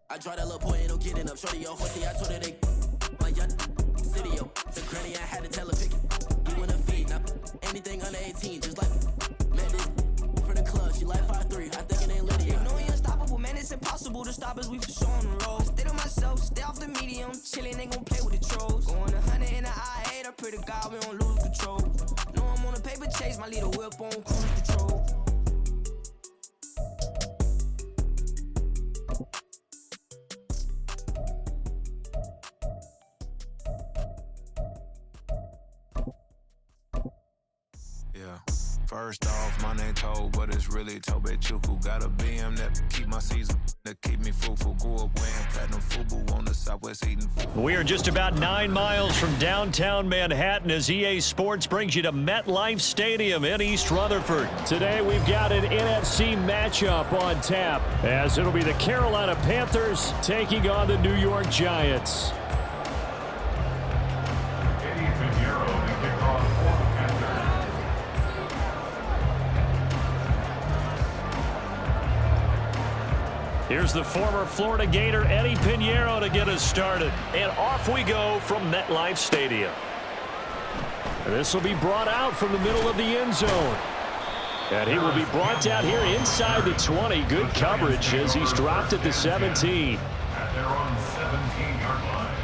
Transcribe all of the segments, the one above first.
I draw that little boy, ain't no getting up. Shorty on 40, I told her they my young city, yo. The granny, I had to tell her pick it. You in a feed, now anything under 18, just like met this from the club. She like 5'3", I think it ain't Lydia. You know we unstoppable, man, it's impossible to stop us, we for sure on the road. Stay to myself, stay off the medium, chillin', ain't gon' play with the trolls. Going 100 in the I-8, I pray to God we don't lose control. Know I'm on a paper chase, my little whip on cruise control. First off, my name Toad, but it's really Tobe Chuku. Got a BM that keep my season, that keep me fruitful. Grew up wearing platinum FUBU on the Southwest eating food. We are just about 9 miles from downtown Manhattan as EA Sports brings you to MetLife Stadium in East Rutherford. Today we've got an NFC matchup on tap as it'll be the Carolina Panthers taking on the New York Giants. Here's the former Florida Gator Eddie Pinheiro to get us started. And off we go from MetLife Stadium. And this will be brought out from the middle of the end zone. And he will be brought down here inside the 20. Good coverage as he's dropped at the 17. At their own 17-yard line.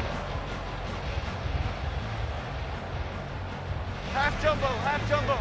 Half jumbo, half jumbo.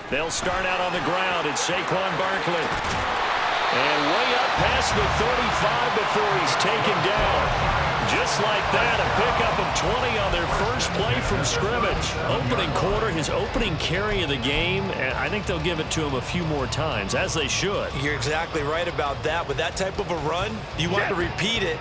They'll start out on the ground. It's Saquon Barkley. And way up past the 35 before he's taken down. Just like that, a pickup of 20 on their first play from scrimmage. Opening quarter, his opening carry of the game, and I think they'll give it to him a few more times, as they should. You're exactly right about that. With that type of a run, you want to repeat it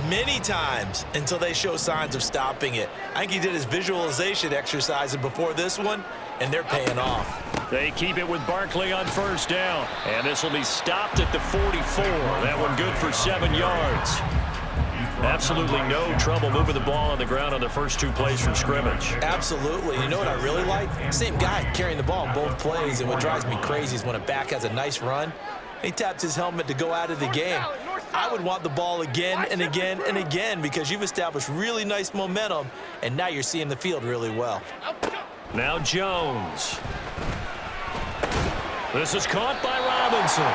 many times until they show signs of stopping it. I think he did his visualization exercises before this one, and they're paying off. They keep it with Barkley on first down. And this will be stopped at the 44. That one good for 7 yards. Absolutely no trouble moving the ball on the ground on the first 2 plays from scrimmage. Absolutely. You know what I really like? Same guy carrying the ball both plays, and what drives me crazy is when a back has a nice run, he taps his helmet to go out of the game. I would want the ball again and again and again because you've established really nice momentum, and now you're seeing the field really well. Now Jones. This is caught by Robinson.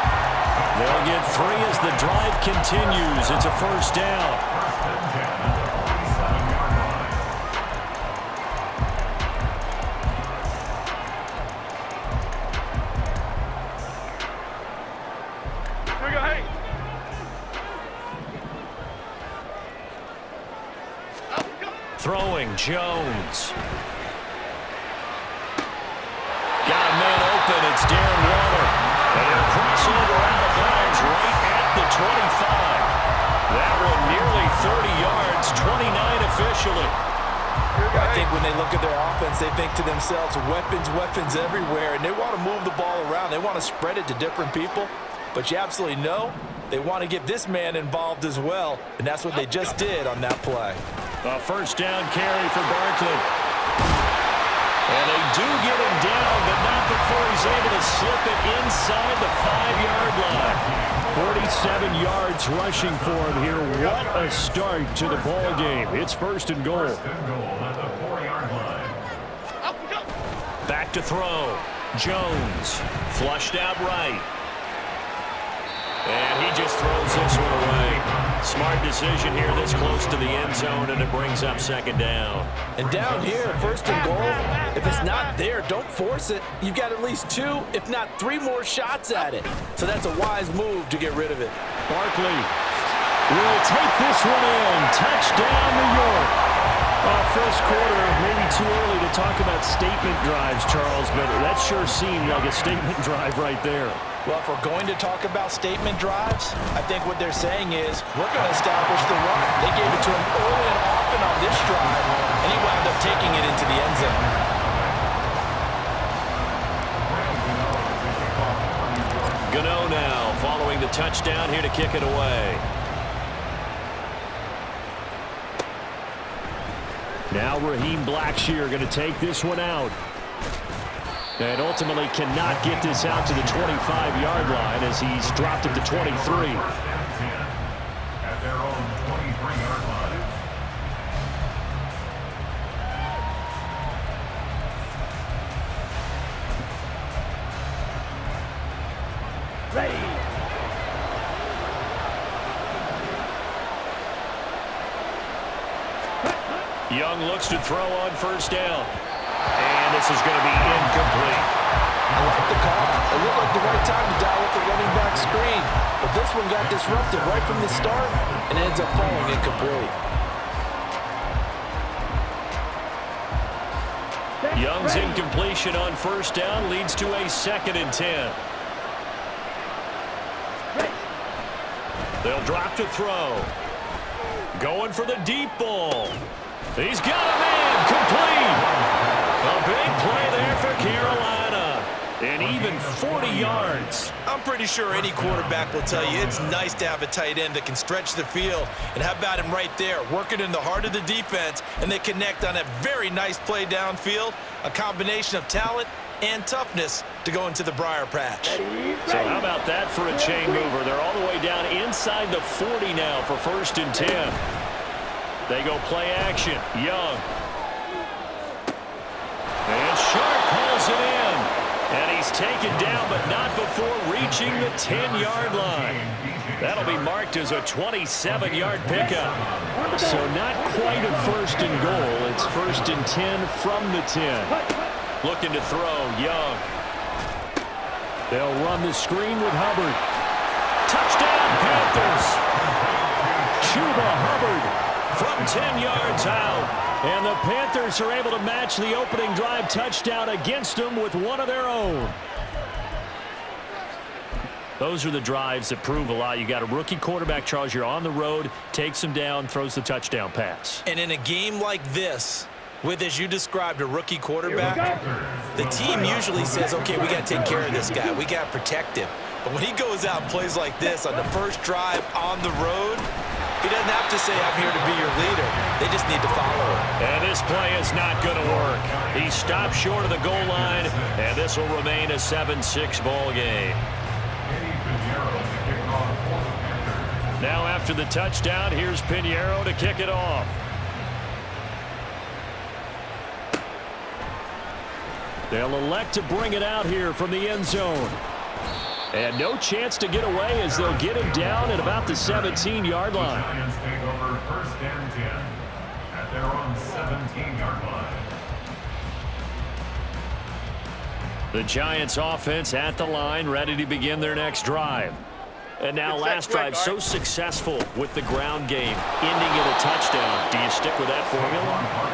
They'll get 3 as the drive continues. It's a first down. Here we go, hey. Throwing Jones. Got a man open. It's Darren Waller. And a crossover out of bounds right at the 25. That one nearly 30 yards, 29 officially. I think when they look at their offense, they think to themselves, weapons, weapons everywhere, and they want to move the ball around. They want to spread it to different people, but you absolutely know they want to get this man involved as well, and that's what they just did on that play. A first down carry for Barkley. And they do get him down, but not before he's able to slip it inside the 5-yard line. 47 yards rushing for him here. What a start to the ball game. It's first and goal. First and goal at the 4-yard line. Back to throw. Jones flushed out right. And he just throws this one away. Smart decision here this close to the end zone, and it brings up second down. And down here, first and goal, if it's not there, don't force it. You've got at least 2, if not 3 more shots at it. So that's a wise move to get rid of it. Barkley will take this one in. Touchdown, New York. First quarter, maybe too early to talk about statement drives, Charles, but that sure seemed like a statement drive right there. Well, if we're going to talk about statement drives, I think what they're saying is we're going to establish the run. They gave it to him early and often on this drive, and he wound up taking it into the end zone. Gano now following the touchdown here to kick it away. Now Raheem Blackshear going to take this one out. And ultimately cannot get this out to the 25-yard line as he's dropped at the 23. At their own 23-yard line. Young looks to throw on first down. And this is going to be incomplete. I like the call. It looked like the right time to dial up the running back screen. But this one got disrupted right from the start and ends up falling incomplete. Young's incompletion on first down leads to a 2nd and 10. They'll drop to throw. Going for the deep ball. He's got a man complete. A big play there for Carolina. And even 40 yards. I'm pretty sure any quarterback will tell you it's nice to have a tight end that can stretch the field. And how about him right there, working in the heart of the defense, and they connect on a very nice play downfield, a combination of talent and toughness to go into the briar patch. So how about that for a chain mover? They're all the way down inside the 40 now for 1st and 10. They go play action. Young. And Sharp pulls it in. And he's taken down, but not before reaching the 10-yard line. That'll be marked as a 27-yard pickup. So not quite a 1st and goal. It's 1st and 10 from the 10. Looking to throw, Young. They'll run the screen with Hubbard. Touchdown, Panthers. Chuba Hubbard from 10 yards out. And the Panthers are able to match the opening drive touchdown against them with one of their own. Those are the drives that prove a lot. You got a rookie quarterback, Charles. You're on the road, takes him down, throws the touchdown pass. And in a game like this, with, as you described, a rookie quarterback, the team usually says, okay, we got to take care of this guy. We got to protect him. But when he goes out and plays like this on the first drive on the road, he doesn't have to say, I'm here to be your leader. They just need to follow him. And this play is not going to work. He stopped short of the goal line, and this will remain a 7-6 ball game. Now after the touchdown, here's Pinheiro to kick it off. They'll elect to bring it out here from the end zone. And no chance to get away as they'll get him down at about the 17-yard line. Giants take over 1st and 10 at their own 17-yard line. The Giants offense at the line, ready to begin their next drive. And now last drive so successful with the ground game, ending in a touchdown. Do you stick with that formula?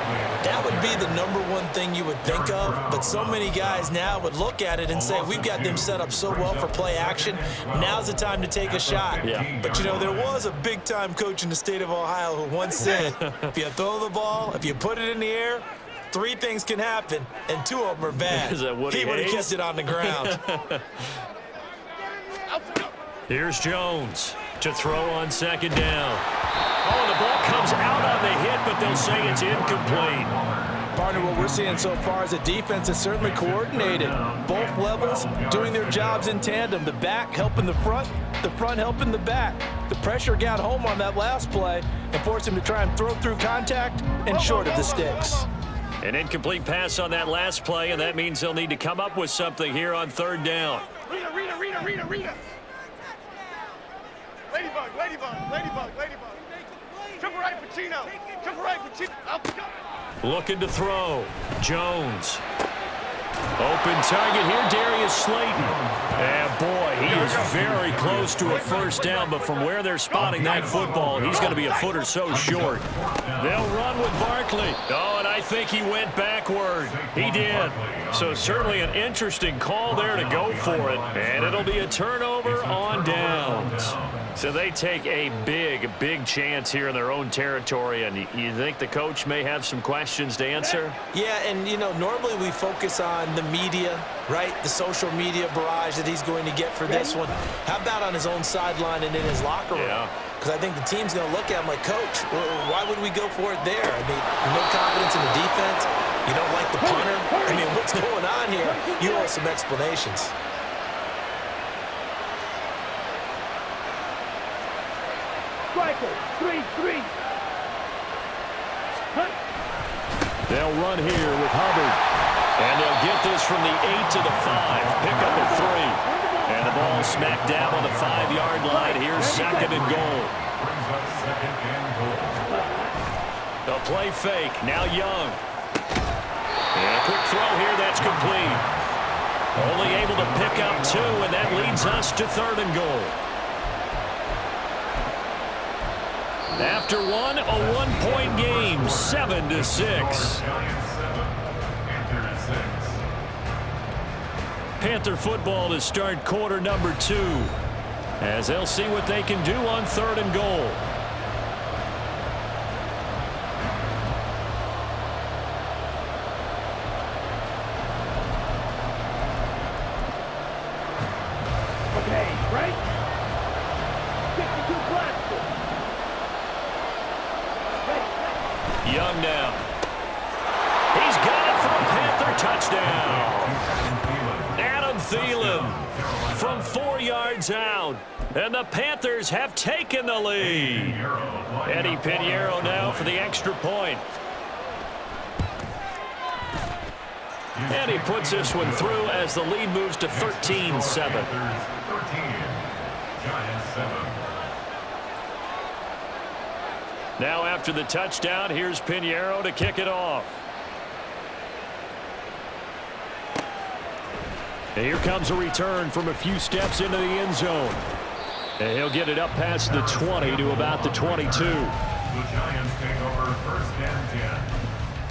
That would be the #1 thing you would think of, but so many guys now would look at it and say, we've got them set up so well for play action. Now's the time to take a shot. Yeah. But, you know, there was a big-time coach in the state of Ohio who once said, if you throw the ball, if you put it in the air, 3 things can happen, and 2 of them are bad. Is that Woody He would have Hayes? kept it on the ground. Here's Jones to throw on 2nd down. Oh, and the ball comes out on the hit, but they'll say it's incomplete. Partner, what we're seeing so far is a defense that's certainly coordinated. Both levels doing their jobs in tandem. The back helping the front helping the back. The pressure got home on that last play and forced him to try and throw through contact and short of the sticks. An incomplete pass on that last play, and that means they'll need to come up with something here on 3rd down. Rita. Ladybug. Triple right, Pacino. Looking to throw. Jones. Open target here, Darius Slayton. And boy, he is very close to a 1st down, but from where they're spotting that football, he's going to be a foot or so short. They'll run with Barkley. Oh, and I think he went backward. He did. So certainly an interesting call there to go for it. And it'll be a turnover on downs. So they take a big chance here in their own territory, and you think the coach may have some questions to answer? Yeah, and, you know, normally we focus on the media, right? The social media barrage that he's going to get for this one. How about on his own sideline and in his locker room? Yeah. Because I think the team's going to look at him like, Coach, why would we go for it there? I mean, no confidence in the defense. You don't like the punter. I mean, what's going on here? You owe us some explanations. Striker, 3-3. They'll run here with Hubbard. And they'll get this from the 8 to the 5. Pick up a 3. And the ball smacked down on the 5-yard line. Here's second and goal. Brings up second and goal. The play fake. Now Young. And a quick throw here. That's complete. Only able to pick up 2, and that leads us to third and goal. After one, a one-point game, 7-6. Giants 7, Panthers 6. Panther football to start quarter number 2, as they'll see what they can do on third and goal. Okay, right? 62 blast. Young now. He's got it for a Panther touchdown. Adam Thielen from 4 yards out. And the Panthers have taken the lead. Eddie Pinheiro now for the extra point. And he puts this one through as the lead moves to 13-7. 13, Giants 7. Now after the touchdown, here's Pinheiro to kick it off. And here comes a return from a few steps into the end zone. And he'll get it up past the 20 to about the 22. The Giants take over first and 10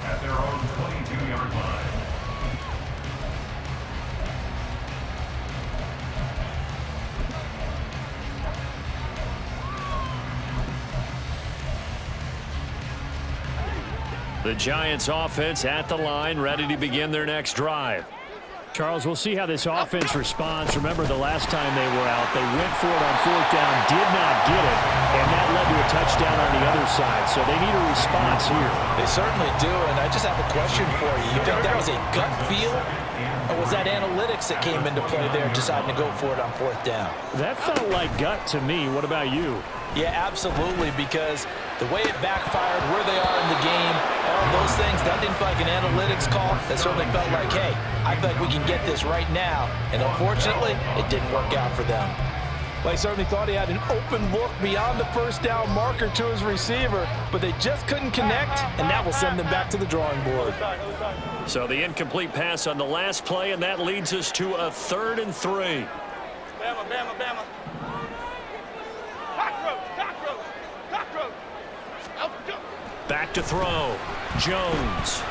at their own 22-yard line. The Giants offense at the line, ready to begin their next drive. Charles, we'll see how this offense responds. Remember the last time they were out, they went for it on fourth down, did not get it, and that led to a touchdown on the other side. So they need a response here. They certainly do, and I just have a question for you. You think that was a gut feel, or was that analytics that came into play there deciding to go for it on fourth down? That felt like gut to me. What about you? Yeah, absolutely, because the way it backfired, where they are in the game, all those things, that didn't feel like an analytics call. That certainly felt like, hey, I feel like we can get this right now. And unfortunately, it didn't work out for them. Well, he certainly thought he had an open look beyond the first down marker to his receiver, but they just couldn't connect, and that will send them back to the drawing board. So the incomplete pass on the last play, and that leads us to a 3rd and 3. Bama, Bama, Bama. Cockroach, cockroach, cockroach. Out, go. Back to throw. Jones.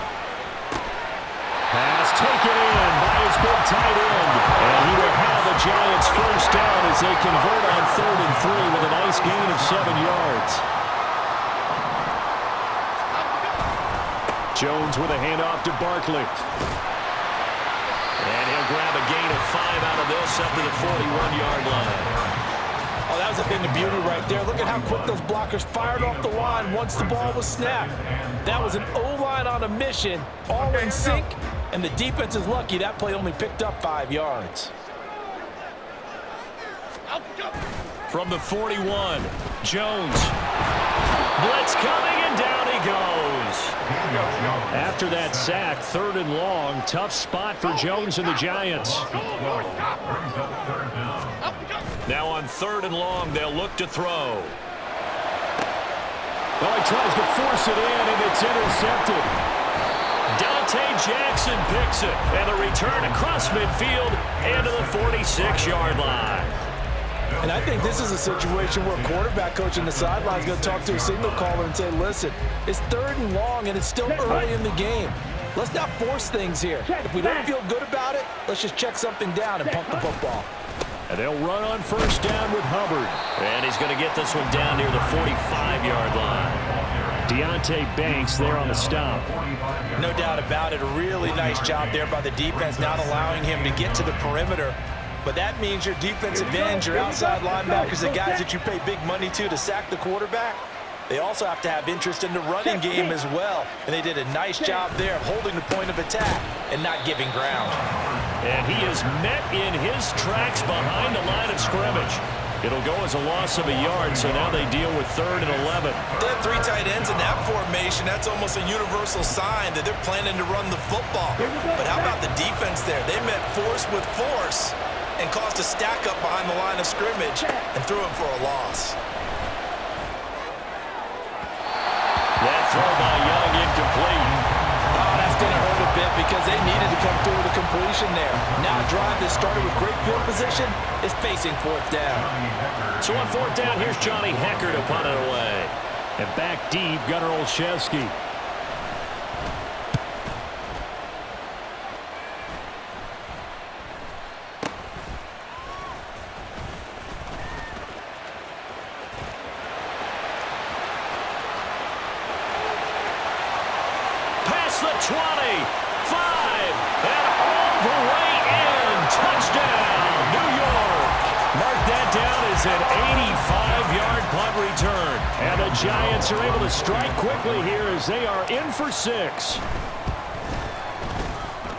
Pass taken in by his big tight end. And he will have the Giants first down as they convert on 3rd and 3 with a nice gain of 7 yards. Jones with a handoff to Barkley. And he'll grab a gain of 5 out of this up to the 41-yard line. Oh, that was a thing of beauty right there. Look at how quick those blockers fired off the line once the ball was snapped. That was an O-line on a mission, all in sync, and the defense is lucky that play only picked up 5 yards. From the 41, Jones. Blitz coming, and down he goes. After that sack, 3rd and long, tough spot for Jones and the Giants. Now on 3rd and long, they'll look to throw. Well, he tries to force it in, and it's intercepted. Dante Jackson picks it, and a return across midfield and to the 46-yard line. And I think this is a situation where a quarterback coach on the sideline is going to talk to a signal caller and say, listen, it's 3rd and long, and it's still early in the game. Let's not force things here. If we don't feel good about it, let's just check something down and pump the football. And they'll run on first down with Hubbard. And he's going to get this one down near the 45-yard line. Deonte Banks there on the stop. No doubt about it. A really nice job there by the defense, not allowing him to get to the perimeter. But that means your defensive ends, your outside linebackers, the guys that you pay big money to sack the quarterback, they also have to have interest in the running game as well. And they did a nice job there of holding the point of attack and not giving ground. And he is met in his tracks behind the line of scrimmage. It'll go as a loss of a yard, so now they deal with 3rd and 11. They have 3 tight ends in that formation. That's almost a universal sign that they're planning to run the football. But how about the defense there? They met force with force and caused a stack up behind the line of scrimmage and threw him for a loss. That throw by Young incomplete. Oh, that's going to hurt a bit because they needed to come through with a completion there. Now a drive that started with great field position is facing 4th down. So on 4th down, here's Johnny Hecker to punt it away. And back deep, Gunnar Olszewski. Past the 20, 5, and all the way in. Touchdown, New York. Mark that down as an 85-yard punt return. And the Giants are able to strike quickly here as they are in for 6.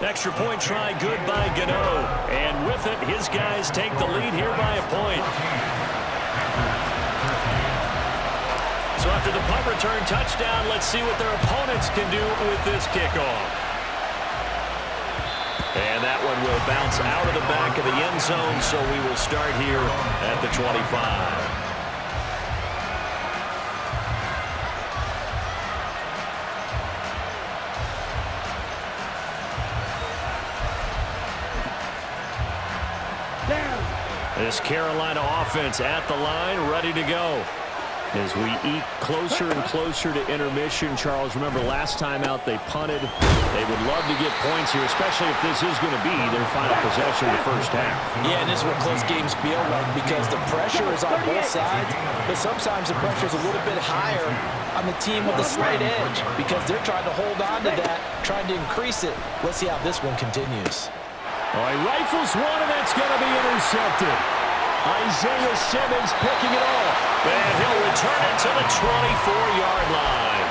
Extra point try good by Gano. And with it, his guys take the lead here by a point. So after the punt return touchdown, let's see what their opponents can do with this kickoff. And that one will bounce out of the back of the end zone, so we will start here at the 25. This Carolina offense at the line, ready to go. As we eke closer and closer to intermission, Charles, remember last time out they punted. They would love to get points here, especially if this is going to be their final possession of the first half. Yeah, and this is what close games feel like because the pressure is on both sides, but sometimes the pressure is a little bit higher on the team with a slight edge because they're trying to hold on to that, trying to increase it. Let's see how this one continues. All right, rifles one, and that's going to be intercepted. Isaiah Simmons picking it off. And he'll return it to the 24-yard line.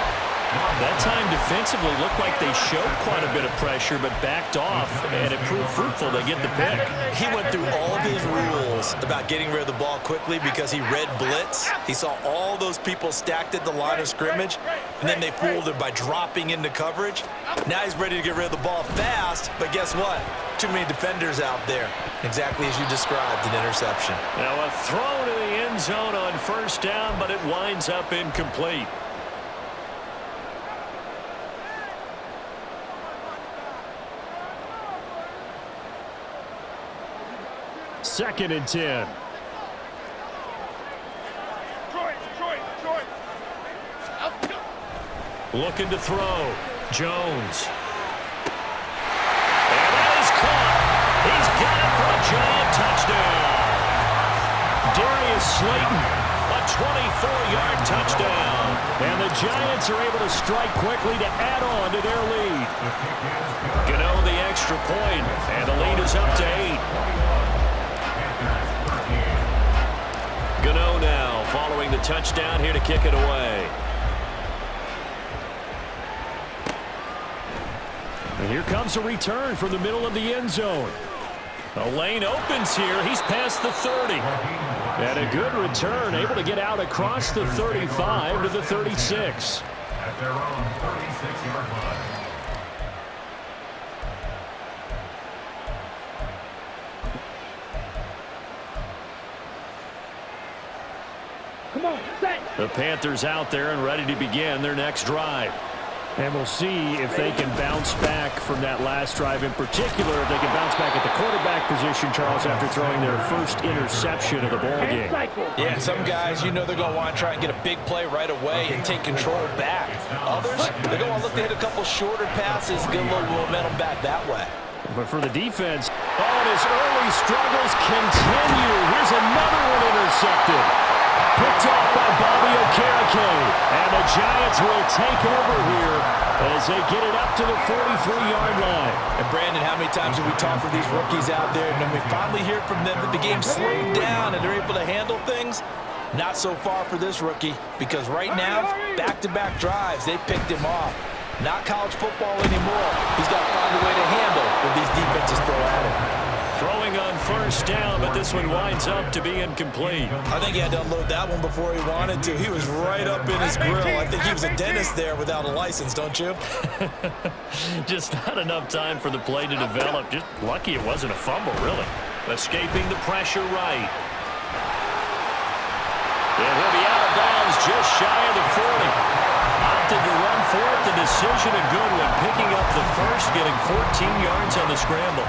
That time defensively looked like they showed quite a bit of pressure, but backed off, and it proved fruitful. They get the pick. He went through all of his rules about getting rid of the ball quickly because he read blitz. He saw all those people stacked at the line of scrimmage, and then they fooled him by dropping into coverage. Now he's ready to get rid of the ball fast, but guess what? Too many defenders out there. Exactly as you described, an interception. Now a throw to the end zone on first down, but it winds up incomplete. Second and 10. Looking to throw. Jones. And that is caught. He's got it for a giant touchdown. Darius Slayton, a 24-yard touchdown. And the Giants are able to strike quickly to add on to their lead. Gano the extra point, and the lead is up to 8. Gano now following the touchdown here to kick it away. And here comes a return from the middle of the end zone. A lane opens here. He's past the 30. And a good return, able to get out across the 35 to the 36. At their own 36-yard line. The Panthers out there and ready to begin their next drive. And we'll see if they can bounce back from that last drive. In particular, if they can bounce back at the quarterback position, Charles, after throwing their first interception of the ballgame. Yeah, some guys, you know they're going to want to try and get a big play right away and take control back. Others, they're going to look to hit a couple shorter passes, get a little momentum back that way. But for the defense, and his early struggles continue. Here's another one intercepted. Picked off by Bobby Okereke. And the Giants will take over here as they get it up to the 43-yard line. And Brandon, how many times have we talked with these rookies out there, and then we finally hear from them that the game slowed down and they're able to handle things? Not so far for this rookie, because right now, back-to-back drives, they picked him off. Not college football anymore. He's got to find a way to handle what these defenses throw at him. Throwing on first down, but this one winds up to be incomplete. I think he had to unload that one before he wanted to. He was right up in his grill. I think he was a dentist there without a license, don't you? Just not enough time for the play to develop. Just lucky it wasn't a fumble, really. Escaping the pressure right. And he'll be out of bounds just shy of the 40. Opted to run for it. The decision a good one. Picking up the first, getting 14 yards on the scramble.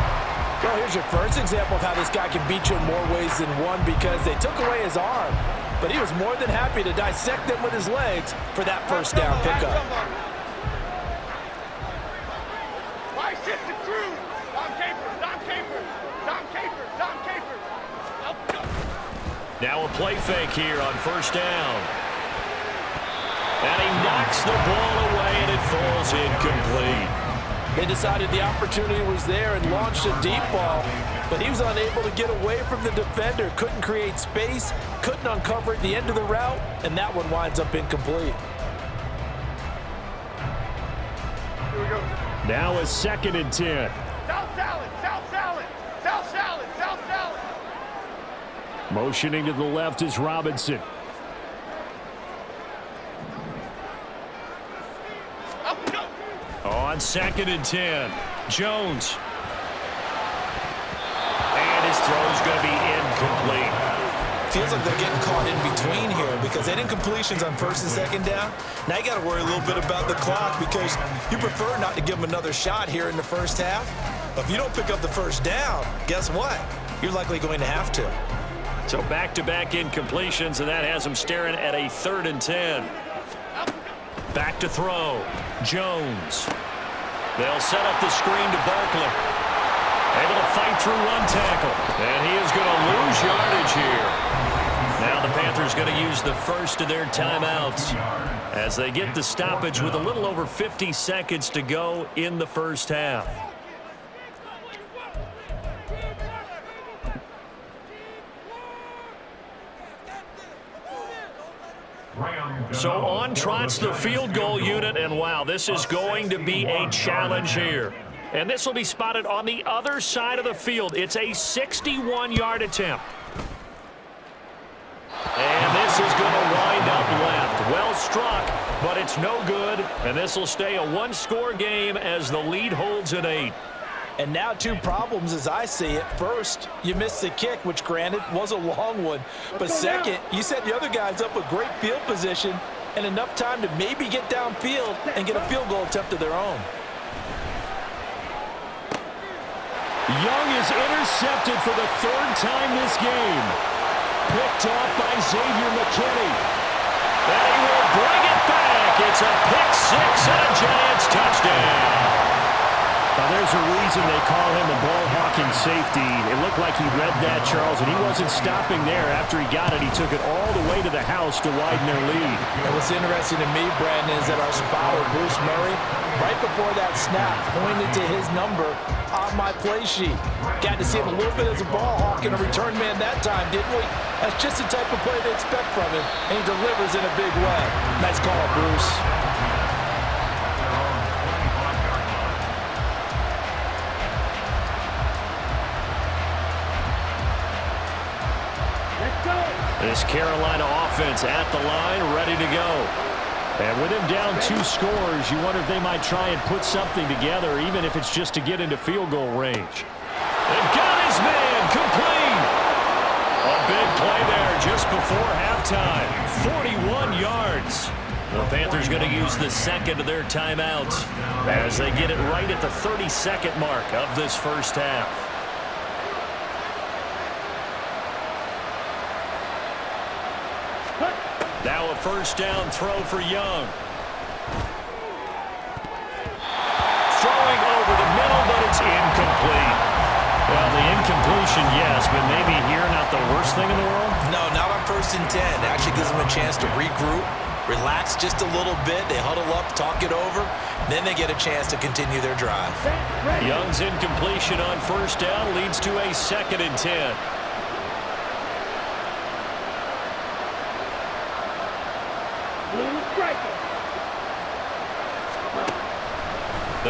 Well, here's your first example of how this guy can beat you in more ways than one, because they took away his arm, but he was more than happy to dissect them with his legs for that first down pickup. Why shift the crew? Dom Capers, Dom Capers, Dom Capers, Dom Capers. Now a play fake here on first down. And he knocks the ball away, and it falls incomplete. They decided the opportunity was there and launched a deep ball, but he was unable to get away from the defender, couldn't create space, couldn't uncover at the end of the route, and that one winds up incomplete. Here we go. Now a 2nd and 10. South salad, South salad, South salad, South salad. Motioning to the left is Robinson. Up we go. On 2nd and 10, Jones. And his throw's going to be incomplete. Feels like they're getting caught in between here, because they didn't completions on 1st and 2nd down. Now you got to worry a little bit about the clock, because you prefer not to give them another shot here in the first half. But if you don't pick up the first down, guess what? You're likely going to have to. So back-to-back incompletions, and that has him staring at a 3rd and 10. Back to throw. Jones. They'll set up the screen to Barkley. Able to fight through one tackle. And he is going to lose yardage here. Now the Panthers going to use the first of their timeouts as they get the stoppage with a little over 50 seconds to go in the first half. So on trots the field goal unit, and wow, this is going to be a challenge here. And this will be spotted on the other side of the field. It's a 61-yard attempt. And this is going to wind up left. Well struck, but it's no good. And this will stay a one-score game as the lead holds at 8. And now 2 problems as I see it. First, you missed the kick, which granted was a long one. But second, you set the other guys up with great field position and enough time to maybe get downfield and get a field goal attempt of their own. Young is intercepted for the 3rd time this game. Picked off by Xavier McKinney. And he will bring it back. It's a pick 6 and a Giants touchdown. Now, there's a reason they call him a ball-hawking safety. It looked like he read that, Charles, and he wasn't stopping there. After he got it, he took it all the way to the house to widen their lead. And what's interesting to me, Brandon, is that our spotter, Bruce Murray, right before that snap, pointed to his number on my play sheet. Got to see him a little bit as a ball hawk and a return man that time, didn't we? That's just the type of play they expect from him, and he delivers in a big way. Nice call, Bruce. This Carolina offense at the line, ready to go. And with him down 2 scores, you wonder if they might try and put something together, even if it's just to get into field goal range. And got his man complete. A big play there just before halftime. 41 yards. The Panthers going to use the 2nd of their timeouts as they get it right at the 32nd mark of this first half. Now a first down throw for Young. Throwing over the middle, but it's incomplete. Well, the incompletion, yes, but maybe here not the worst thing in the world? No, not on 1st and 10. It actually gives them a chance to regroup, relax just a little bit. They huddle up, talk it over. Then they get a chance to continue their drive. Young's incompletion on first down leads to a 2nd and 10.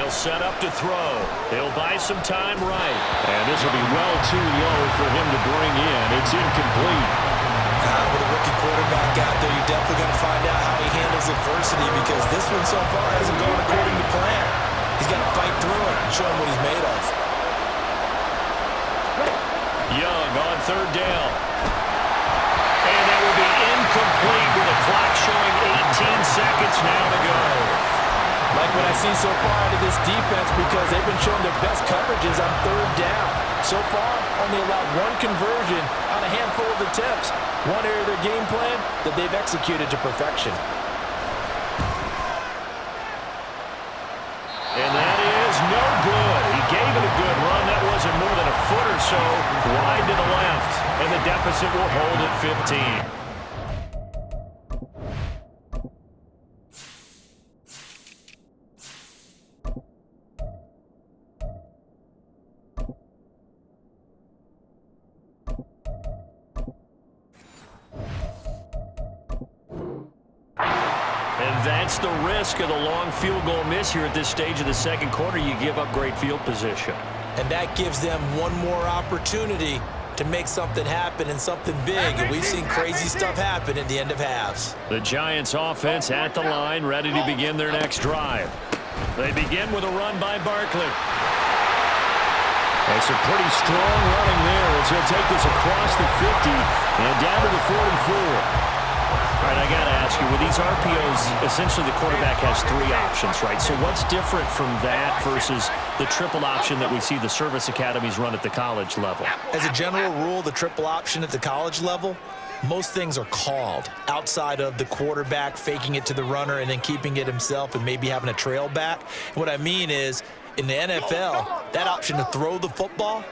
They'll set up to throw. They'll buy some time right. And this will be well too low for him to bring in. It's incomplete. With a rookie quarterback out there, you're definitely going to find out how he handles adversity, because this one so far hasn't gone according to plan. He's got to fight through it and show him what he's made of. Young on third down. And that will be incomplete with the clock showing 18 seconds now to go. Like what I see so far out of this defense, because they've been showing their best coverages on third down. So far, only allowed one conversion on a handful of attempts. One area of their game plan that they've executed to perfection. And that is no good. He gave it a good run. That wasn't more than a foot or so wide to the left. And the deficit will hold at 15. That's the risk of the long field goal miss here at this stage of the second quarter. You give up great field position. And that gives them one more opportunity to make something happen and something big. And we've seen crazy stuff happen at the end of halves. The Giants offense at the line, ready to begin their next drive. They begin with a run by Barkley. It's a pretty strong running there as he'll take this across the 50 and down to the 44. All right, I got to ask you, with these RPOs, essentially the quarterback has three options, right? So what's different from that versus the triple option that we see the service academies run at the college level? As a general rule, the triple option at the college level, most things are called outside of the quarterback faking it to the runner and then keeping it himself and maybe having a trail back. What I mean is, in the NFL, that option to throw the football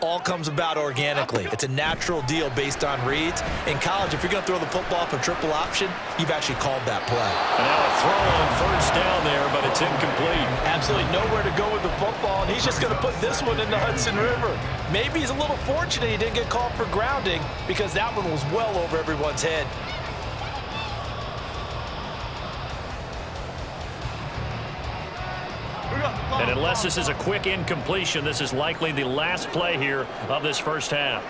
all comes about organically. It's a natural deal based on reads. In college, if you're going to throw the football for triple option, you've actually called that play. And now a throw on first down there, but it's incomplete. Absolutely nowhere to go with the football, and he's just going to put this one in the Hudson River. Maybe he's a little fortunate he didn't get called for grounding, because that one was well over everyone's head. And unless this is a quick incompletion, this is likely the last play here of this first half.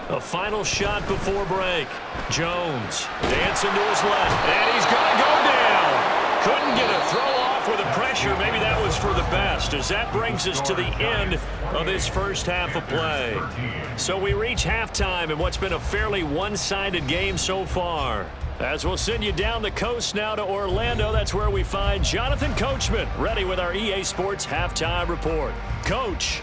A final shot before break. Jones dancing to his left, and he's going to go down. Couldn't get a throw off with the pressure. Maybe that was for the best, as that brings us to the end of this first half of play. So we reach halftime in what's been a fairly one-sided game so far. As we'll send you down the coast now to Orlando, that's where we find Jonathan Coachman, ready with our EA Sports Halftime Report. Coach.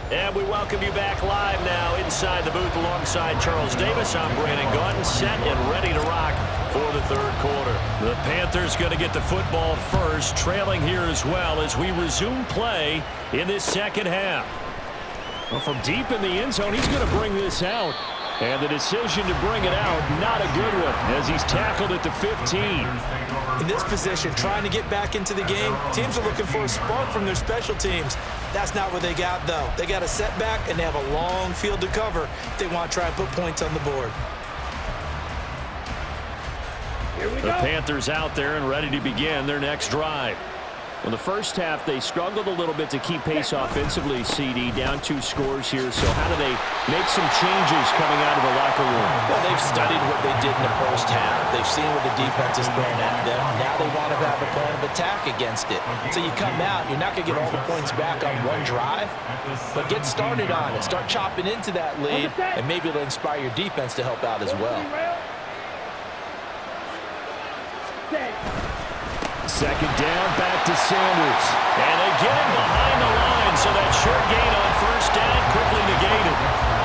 And we welcome you back live now inside the booth alongside Charles Davis. I'm Brandon Gaudin, set and ready to rock for the third quarter. The Panthers going to get the football first, trailing here as well as we resume play in this second half. Well, from deep in the end zone, he's going to bring this out. And the decision to bring it out, not a good one, as he's tackled at the 15. In this position, trying to get back into the game, teams are looking for a spark from their special teams. That's not what they got, though. They got a setback, and they have a long field to cover if they want to try and put points on the board. The Panthers out there and ready to begin their next drive. Well, the first half, they struggled a little bit to keep pace offensively, CD, down 2 scores here. So how do they make some changes coming out of the locker room? Well, they've studied what they did in the first half. They've seen what the defense is throwing at them. Now they want to have a plan of attack against it. So you come out, you're not going to get all the points back on one drive, but get started on it. Start chopping into that lead, and maybe it'll inspire your defense to help out as well. Second down, back to Sanders. And they get him behind the line, so that short gain on first down quickly negated.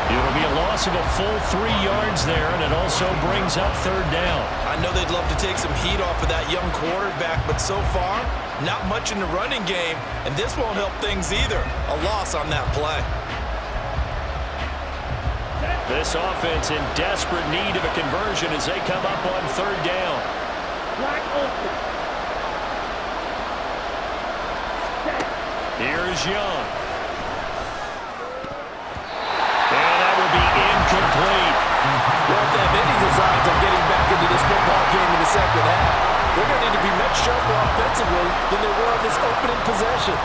It'll be a loss of a full 3 yards there, and it also brings up third down. I know they'd love to take some heat off of that young quarterback, but so far, not much in the running game, and this won't help things either. A loss on that play. This offense in desperate need of a conversion as they come up on third down. Here's Young. And that will be incomplete. Well, they have any designs on getting back into this football game in the second half. They're going to need to be much sharper offensively than they were on this opening possession.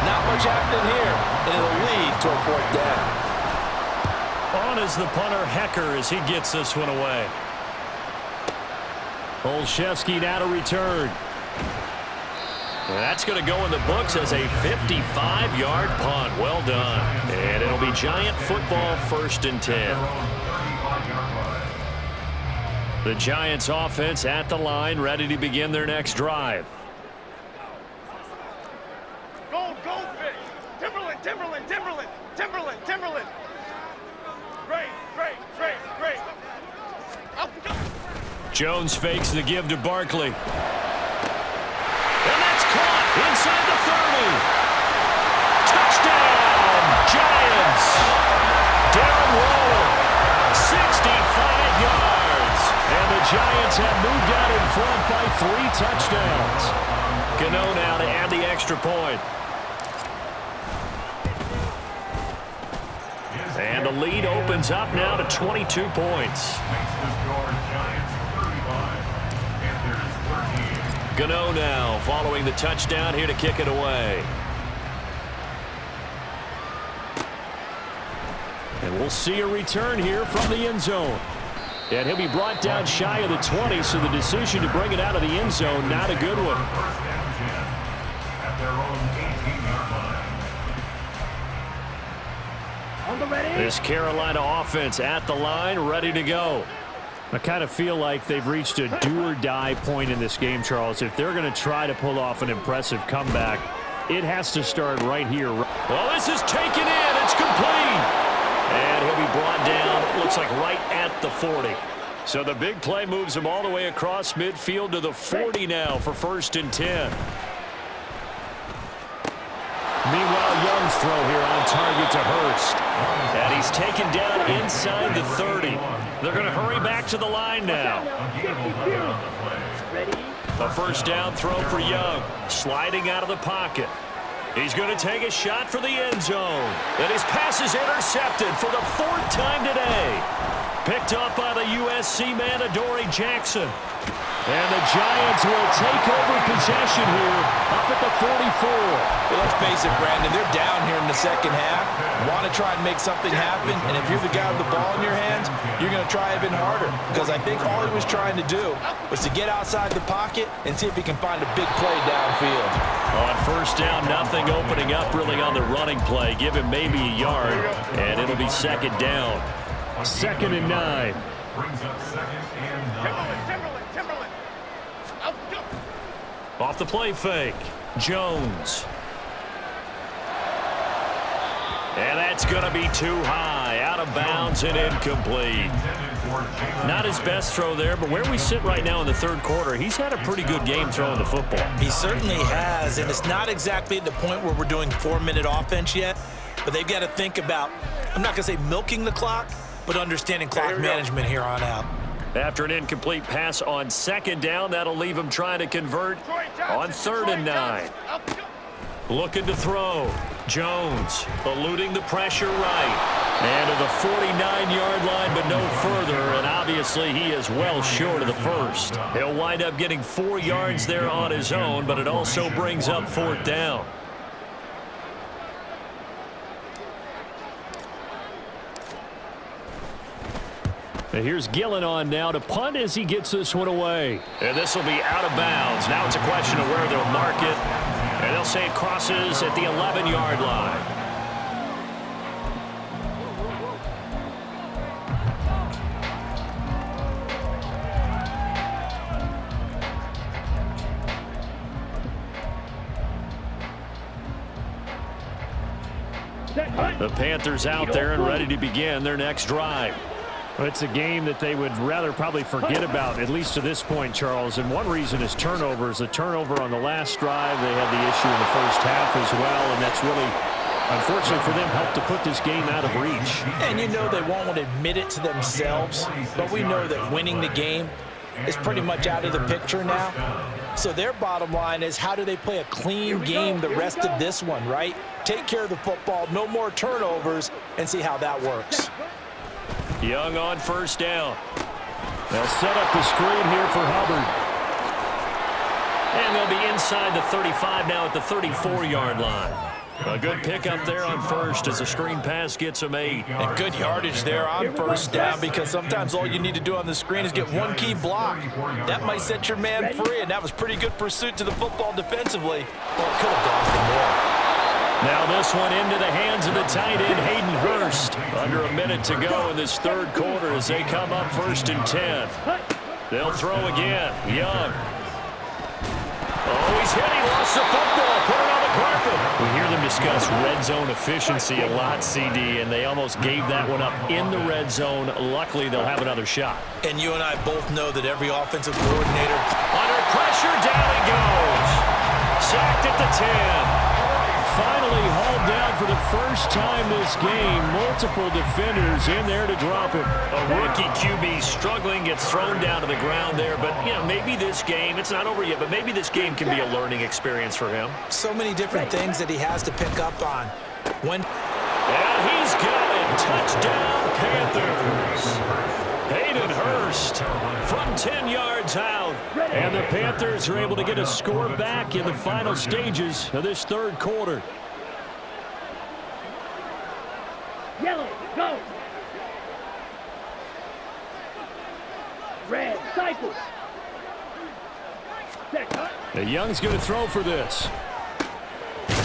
Not much happening here, and it'll lead to a fourth down. On is the punter, Hecker, as he gets this one away. Olszewski now to return. And that's going to go in the books as a 55-yard punt. Well done. And it'll be Giant football, 1st and 10. The Giants offense at the line, ready to begin their next drive. Goldfish! Timberland, Timberland, Timberland, Timberland, Timberland! Great. Jones fakes the give to Barkley. And that's caught inside the 30. Touchdown, Giants! Darren Waller, 65 yards. And the Giants have moved out in front by 3 touchdowns. Gano now to add the extra point. And the lead opens up now to 22 points. Gano now following the touchdown here to kick it away. And we'll see a return here from the end zone. And he'll be brought down shy of the 20, so the decision to bring it out of the end zone, not a good one. This Carolina offense at the line, ready to go. I kind of feel like they've reached a do-or-die point in this game, Charles. If they're going to try to pull off an impressive comeback, it has to start right here. Well, this is taken in. It's complete. And he'll be brought down, looks like right at the 40. So the big play moves him all the way across midfield to the 40 now for 1st and 10. Meanwhile, Young's throw here on target to Hurst. And he's taken down inside the 30. They're going to hurry back to the line now. A 1st down throw for Young. Sliding out of the pocket. He's going to take a shot for the end zone. And his pass is intercepted for the 4th time today. Picked up by the USC man, Adoree Jackson. And the Giants will take over possession here up at the 44. Well, let's face it, Brandon, they're down here in the second half. Want to try and make something happen, and if you're the guy with the ball in your hands, you're going to try even harder, because I think all he was trying to do was to get outside the pocket and see if he can find a big play downfield. On 1st down, nothing opening up really on the running play. Give him maybe a yard, and it'll be 2nd down. 2nd and 9. Brings up 2nd and 9. Timberland. Off the play fake, Jones. And that's going to be too high, out of bounds and incomplete. Not his best throw there, but where we sit right now in the 3rd quarter, he's had a pretty good game throwing the football. He certainly has, and it's not exactly at the point where we're doing 4-minute offense yet, but they've got to think about, I'm not going to say milking the clock, but understanding clock management here on out. After an incomplete pass on 2nd down, that'll leave him trying to convert on 3rd and 9. Looking to throw. Jones eluding the pressure right. And to the 49-yard line, but no further. And obviously he is well short of the 1st. He'll wind up getting 4 yards there on his own, but it also brings up 4th down. And here's Gillen on now to punt as he gets this one away. And this will be out of bounds. Now it's a question of where they'll mark it. And they'll say it crosses at the 11-yard line. The Panthers out there and ready to begin their next drive. It's a game that they would rather probably forget about, at least to this point, Charles. And one reason is turnovers. A turnover on the last drive. They had the issue in the 1st half as well, and that's really unfortunately for them, helped to put this game out of reach. And you know they won't want to admit it to themselves, but we know that winning the game is pretty much out of the picture now. So their bottom line is, how do they play a clean game the rest of this one, right? Take care of the football, no more turnovers, and see how that works. Young on first down. They'll set up the screen here for Hubbard. And they'll be inside the 35 now at the 34-yard line. A good pickup there on first as the screen pass gets them 8. And good yardage there on first down, because sometimes all you need to do on the screen is get one key block. That might set your man free, and that was pretty good pursuit to the football defensively. Well, it could have gone for more. Now this one into the hands of the tight end, Hayden Hurst. Under a minute to go in this third quarter as they come up 1st and 10. They'll throw again. Young. Oh, he's hit. He lost the football. Put it on the carpet. We hear them discuss red zone efficiency a lot, CD, and they almost gave that one up in the red zone. Luckily, they'll have another shot. And you and I both know that every offensive coordinator... Under pressure, down he goes. Sacked at the 10. Finally hauled down for the first time this game. Multiple defenders in there to drop him. A rookie QB struggling, gets thrown down to the ground there. But, you know, maybe this game, it's not over yet, but maybe this game can be a learning experience for him. So many different things that he has to pick up on. And he's got it. Touchdown, Panthers. Hayden Hurst from 10 yards out. And the Panthers are able to get a score back in the final stages of this third quarter. Yellow, go. Red, cycle. The Young's going to throw for this.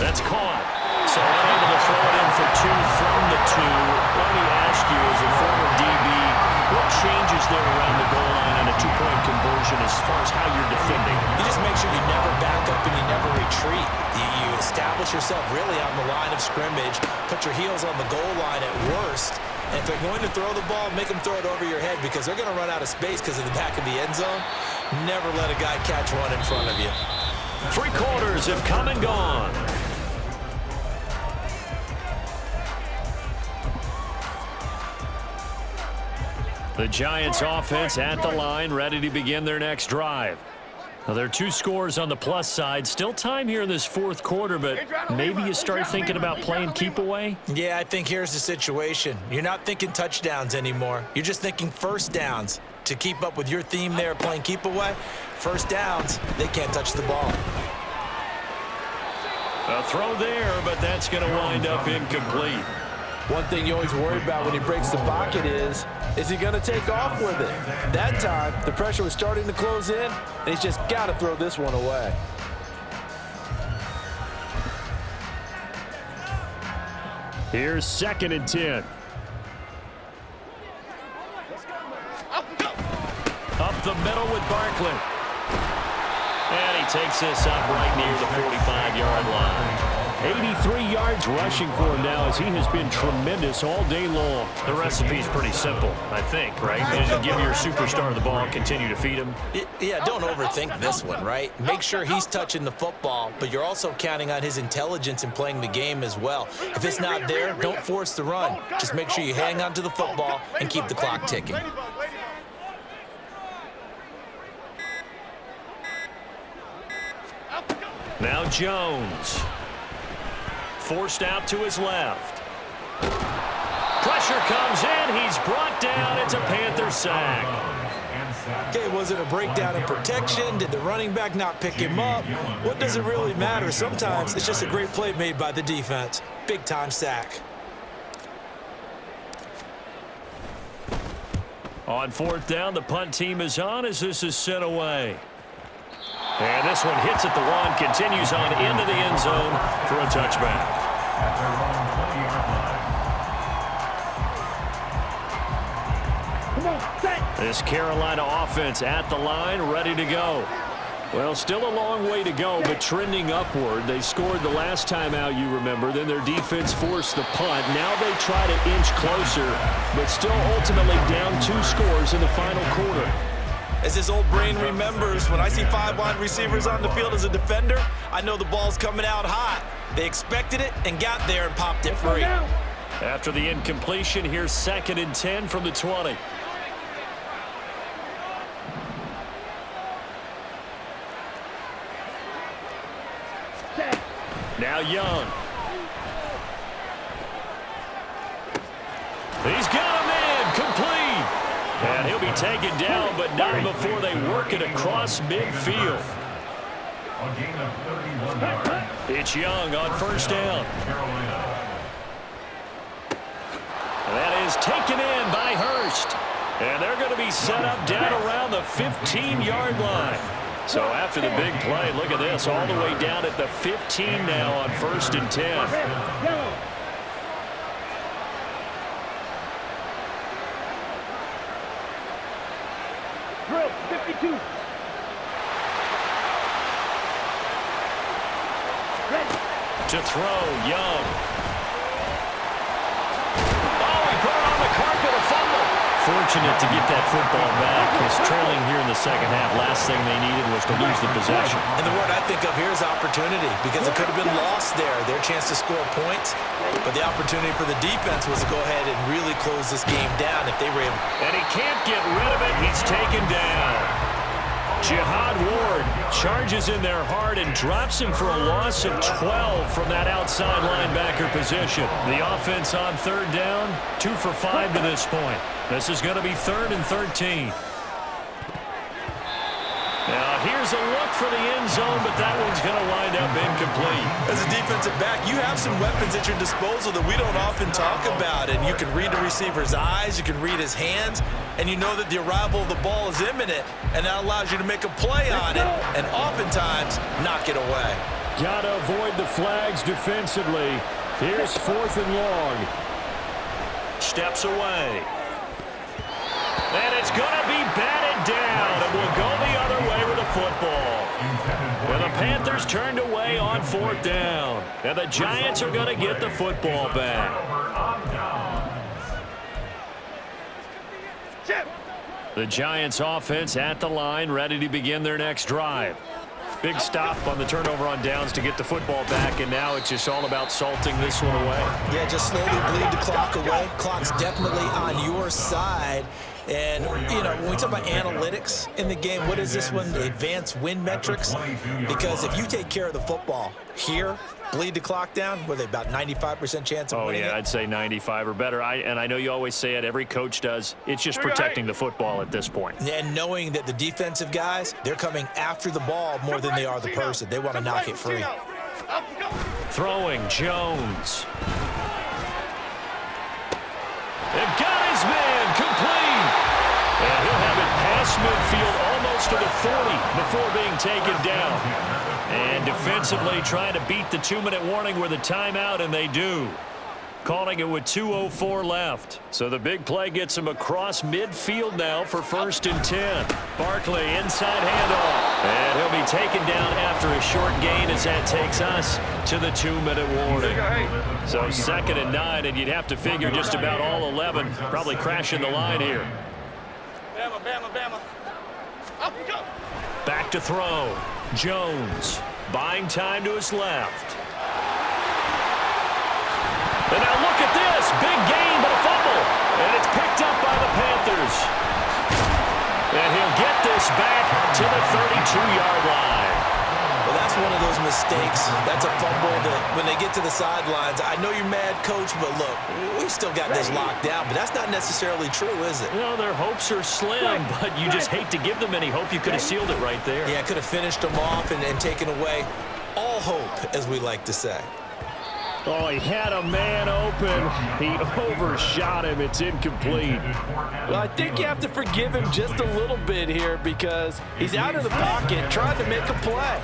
That's caught. So unable to throw it in for 2 from the 2. Let me ask you, as a former DB, what changes there around the goal line on a 2-point conversion as far as how you're defending? You just make sure you never back up and you never retreat. You establish yourself really on the line of scrimmage, put your heels on the goal line at worst, and if they're going to throw the ball, make them throw it over your head, because they're going to run out of space because of the back of the end zone. Never let a guy catch one in front of you. 3 quarters have come and gone. The Giants offense at the line, ready to begin their next drive. Now, there are 2 scores on the plus side. Still time here in this fourth quarter, but maybe you start thinking about playing keep away? Yeah, I think here's the situation. You're not thinking touchdowns anymore. You're just thinking first downs. To keep up with your theme there, playing keep away, first downs, they can't touch the ball. A throw there, but that's going to wind up incomplete. One thing you always worry about when he breaks the pocket is he going to take off with it? That time, the pressure was starting to close in, and he's just got to throw this one away. Here's 2nd and 10. Up the middle with Barkley. And he takes this up right near the 45-yard line. 83 yards rushing for him now, as he has been tremendous all day long. The recipe's pretty simple, I think, right? You just give your superstar the ball, continue to feed him. Yeah, don't overthink this one, right? Make sure he's touching the football, but you're also counting on his intelligence in playing the game as well. If it's not there, don't force the run. Just make sure you hang on to the football and keep the clock ticking. Now Jones. Forced out to his left. Pressure comes in. He's brought down. It's a Panther sack. Okay, was it a breakdown in protection? Did the running back not pick him up? What does it really matter? Sometimes it's just a great play made by the defense. Big-time sack. On 4th down, the punt team is on as this is sent away. And this one hits at the 1, continues on into the end zone for a touchback. At their own 20-yard line. This Carolina offense at the line, ready to go. Well, still a long way to go, but trending upward. They scored the last time out, you remember. Then their defense forced the punt. Now they try to inch closer, but still ultimately down 2 scores in the final quarter. As his old brain remembers, when I see 5 wide receivers on the field as a defender, I know the ball's coming out hot. They expected it and got there and popped it free. After the incompletion, here's 2nd and 10 from the 20. Now Young. He's got him in, complete. And he'll be taken down, but not before they work it across midfield. A gain of 31 yards. It's Young on 1st down. That is taken in by Hurst. And they're going to be set up down around the 15-yard line. So after the big play, look at this, all the way down at the 15 now on 1st and 10. Drill, 52. Ready. To throw, Young. Oh, he put it on the carpet, a fumble. Fortunate to get that football back, because trailing here in the second half, last thing they needed was to lose the possession. And the word I think of here is opportunity, because it could have been lost there. Their chance to score points, but the opportunity for the defense was to go ahead and really close this game down if they were able. And he can't get rid of it. He's taken down. Jihad Ward charges in there hard and drops him for a loss of 12 from that outside linebacker position. The offense on 3rd down, 2 for 5 to this point. This is going to be 3rd and 13. Now here's a look for the end zone, but that one's going to wind up incomplete. As a defensive back, you have some weapons at your disposal that we don't often talk about, and you can read the receiver's eyes, you can read his hands, and you know that the arrival of the ball is imminent, and that allows you to make a play on it and oftentimes knock it away. Got to avoid the flags defensively. Here's 4th and long. Steps away. And it's going to be batted down, and we'll go the other way with the football. And the Panthers turned away on 4th down. And the Giants are going to get the football back. The Giants offense at the line, ready to begin their next drive. Big stop on the turnover on downs to get the football back, and now it's just all about salting this one away. Yeah, just slowly bleed the clock away. Clock's definitely on your side. And, you know, when we talk about analytics in the game, what is this one? The advanced win metrics? Because if you take care of the football here, bleed the clock down, what are they, about 95% chance of winning it? I'd say 95 or better. And I know you always say it, every coach does. It's just protecting the football at this point. And knowing that the defensive guys, they're coming after the ball more than they are the person. They want to knock it free. Throwing, Jones. They've got his man, complete. And he'll have it past midfield almost to the 40 before being taken down. And defensively trying to beat the 2-minute warning with a timeout, and they do. Calling it with 2:04 left. So the big play gets him across midfield now for 1st and 10. Barkley inside handoff. And he'll be taken down after a short gain as that takes us to the 2-minute warning. So 2nd and 9, and you'd have to figure just about all 11 probably crashing the line here. Bama, Bama, Bama. Up we go. Back to throw. Jones buying time to his left. And now look at this. Big gain, but a fumble. And it's picked up by the Panthers. And he'll get this back to the 32-yard line. Well, that's one of those mistakes. That's a fumble that when they get to the sidelines, I know you're mad, Coach, but look, we've still got this locked down. But that's not necessarily true, is it? Well, their hopes are slim, but you just hate to give them any hope. You could have sealed it right there. Yeah, could have finished them off and taken away all hope, as we like to say. Oh, he had a man open. He overshot him. It's incomplete. Well, I think you have to forgive him just a little bit here because he's out of the pocket trying to make a play.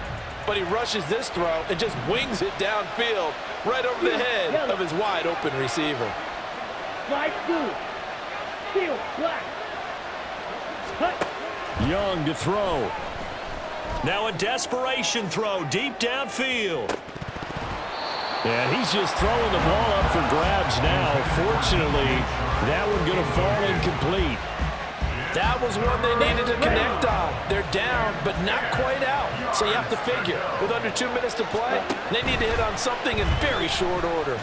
But he rushes this throw and just wings it downfield right over the head of his wide-open receiver. Slide through. Field, black. Young to throw. Now a desperation throw deep downfield. And he's just throwing the ball up for grabs now. Fortunately, that one going to fall incomplete. That was one they needed to connect on. They're down, but not quite out. So you have to figure, with under 2 minutes to play, they need to hit on something in very short order.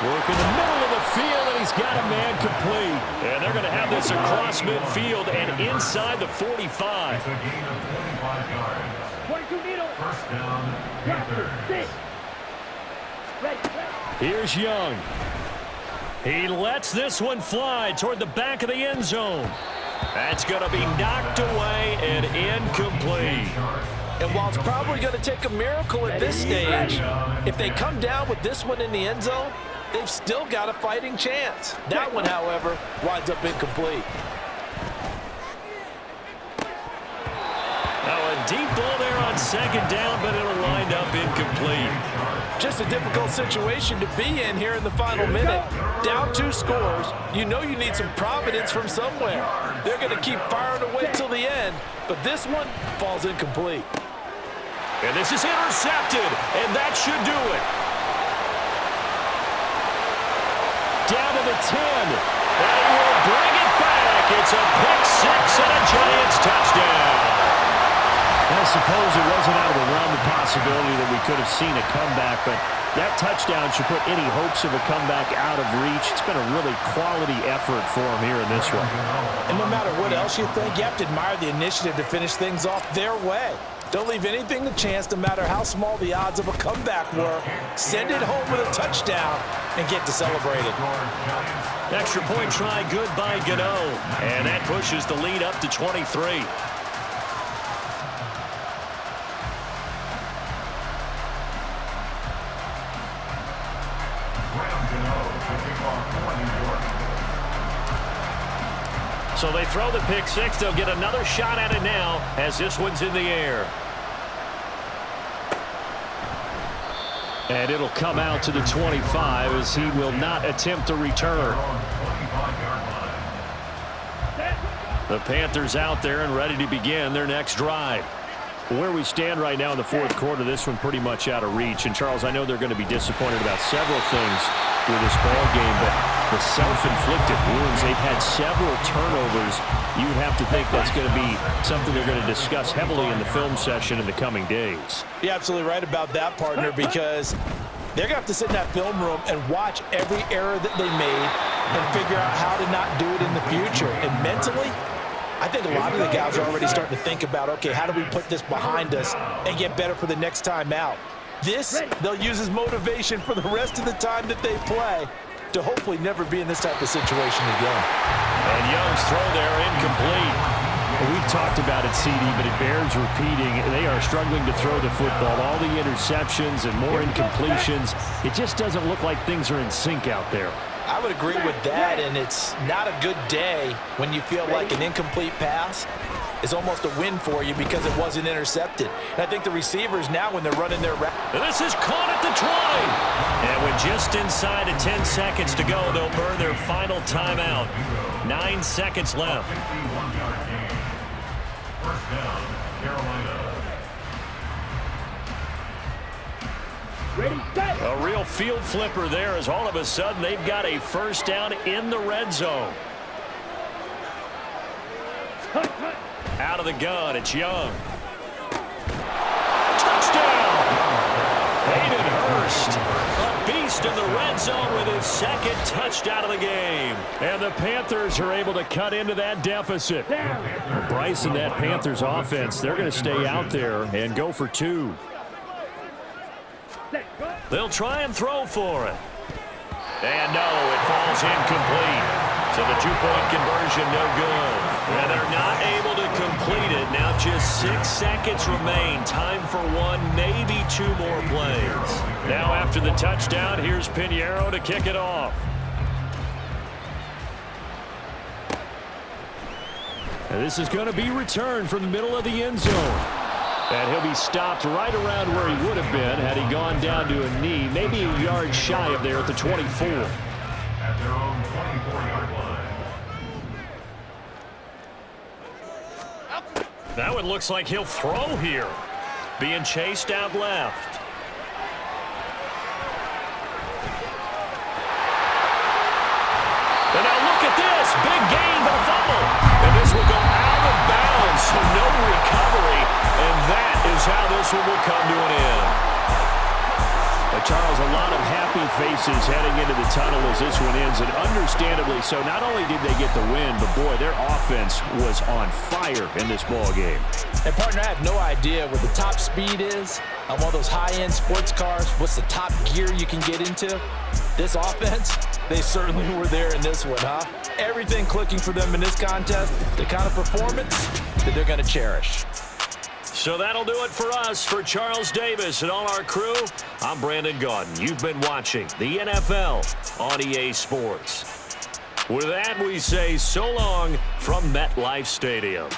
Work in the middle of the field, and he's got a man complete. And they're going to have this across midfield and inside the 45. It's a gain of 25 yards. 22 needle. First down, Panthers. Here's Young. He lets this one fly toward the back of the end zone. That's going to be knocked away and incomplete. And while it's probably going to take a miracle at this stage, if they come down with this one in the end zone, they've still got a fighting chance. That one, however, winds up incomplete. Now a deep ball there on second down, but it'll wind up incomplete. Just a difficult situation to be in here in the final minute. Down 2 scores. You know you need some providence from somewhere. They're going to keep firing away till the end, but this one falls incomplete. And this is intercepted, and that should do it. Down to the 10, and he will bring it back. It's a pick 6 and a Giants touchdown. I suppose it wasn't out of the realm of possibility that we could have seen a comeback, but that touchdown should put any hopes of a comeback out of reach. It's been a really quality effort for him here in this one. And no matter what else you think, you have to admire the initiative to finish things off their way. Don't leave anything to chance, no matter how small the odds of a comeback were. Send it home with a touchdown and get to celebrate it. Extra point try good by Gano, and that pushes the lead up to 23. So they throw the pick 6. They'll get another shot at it now as this one's in the air. And it'll come out to the 25 as he will not attempt to return. The Panthers out there and ready to begin their next drive. Where we stand right now in the fourth quarter, this one pretty much out of reach. And, Charles, I know they're going to be disappointed about several things with this ball game, but the self-inflicted wounds, they've had several turnovers. You would have to think that's going to be something they're going to discuss heavily in the film session in the coming days. You're absolutely right about that, partner, because they're going to have to sit in that film room and watch every error that they made and figure out how to not do it in the future. And mentally, I think a lot of the guys are already starting to think about, okay, how do we put this behind us and get better for the next time out? This, they'll use as motivation for the rest of the time that they play to hopefully never be in this type of situation again. And Young's throw there incomplete. Well, we've talked about it, CD, but it bears repeating. They are struggling to throw the football. All the interceptions and more incompletions. It just doesn't look like things are in sync out there. I would agree with that, and it's not a good day when you feel like an incomplete pass is almost a win for you because it wasn't intercepted. And I think the receivers now, when they're running their route. And this is caught at the 20. And with just inside of 10 seconds to go, they'll burn their final timeout. 9 seconds left. First down, Carolina. Ready, set. A real field flipper there as all of a sudden they've got a first down in the red zone. Out of the gun, it's Young. Touchdown! Hayden Hurst, a beast in the red zone with his second touchdown of the game. And the Panthers are able to cut into that deficit. Well, Bryce and that Panthers offense, they're going to stay out there and go for 2. They'll try and throw for it. And no, it falls incomplete. So the 2-point conversion no good. And they're not able to complete it. Now just 6 seconds remain. Time for 1, maybe 2 more plays. Now after the touchdown, here's Pinheiro to kick it off. And this is going to be returned from the middle of the end zone. And he'll be stopped right around where he would have been had he gone down to a knee, maybe a yard shy of there at the 24. At their own 24-yard line. That one looks like he'll throw here. Being chased out left. And now look at this. Big gain by 5. this one will come to an end. But Charles, a lot of happy faces heading into the tunnel as this one ends, and understandably so. Not only did they get the win, but boy, their offense was on fire in this ball game. And partner, I have no idea what the top speed is on one of those high-end sports cars. What's the top gear you can get into? This offense, they certainly were there in this one, huh? Everything clicking for them in this contest, the kind of performance that they're going to cherish. So that'll do it for us. For Charles Davis and all our crew, I'm Brandon Gaudin. You've been watching the NFL on EA Sports. With that, we say so long from MetLife Stadium.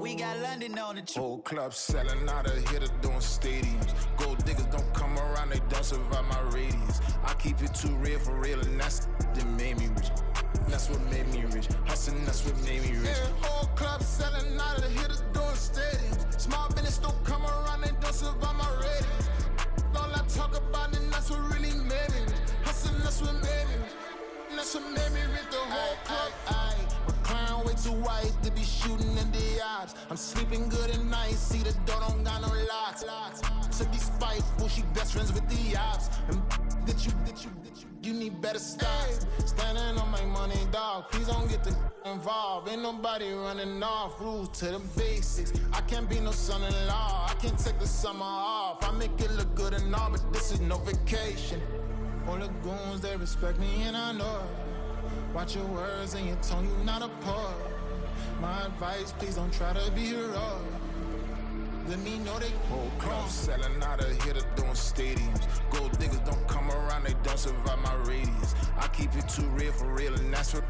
We got London on the Whole club selling out of hitter doing stadiums. Gold diggers don't come around, they don't survive my radius. I keep it too real for real, and that's that made me rich. That's what made me rich. Hustling, that's what made me rich. Yeah, whole club selling out of hitters doing stadiums. Small business don't come around, they don't survive my radius. All I talk about, and that's what really made me rich. Hustling, that's what made me rich. That's what made me rich. The whole club. Clown way too white to be shooting in the odds. I'm sleeping good at night, see the door don't got no locks. To be spiteful, she best friends with the ops. And that you need better stocks. Standing on my money, dog, please don't get involved. Ain't nobody running off, rules to the basics. I can't be no son-in-law, I can't take the summer off. I make it look good and all, but this is no vacation. All the goons, they respect me and I know it. Watch your words and your tone, you not a poet. My advice, please don't try to be heroic. Let me know they whole club selling out of hitter doing stadiums. Gold diggers don't come around, they don't survive my radius. I keep it too real for real, and that's what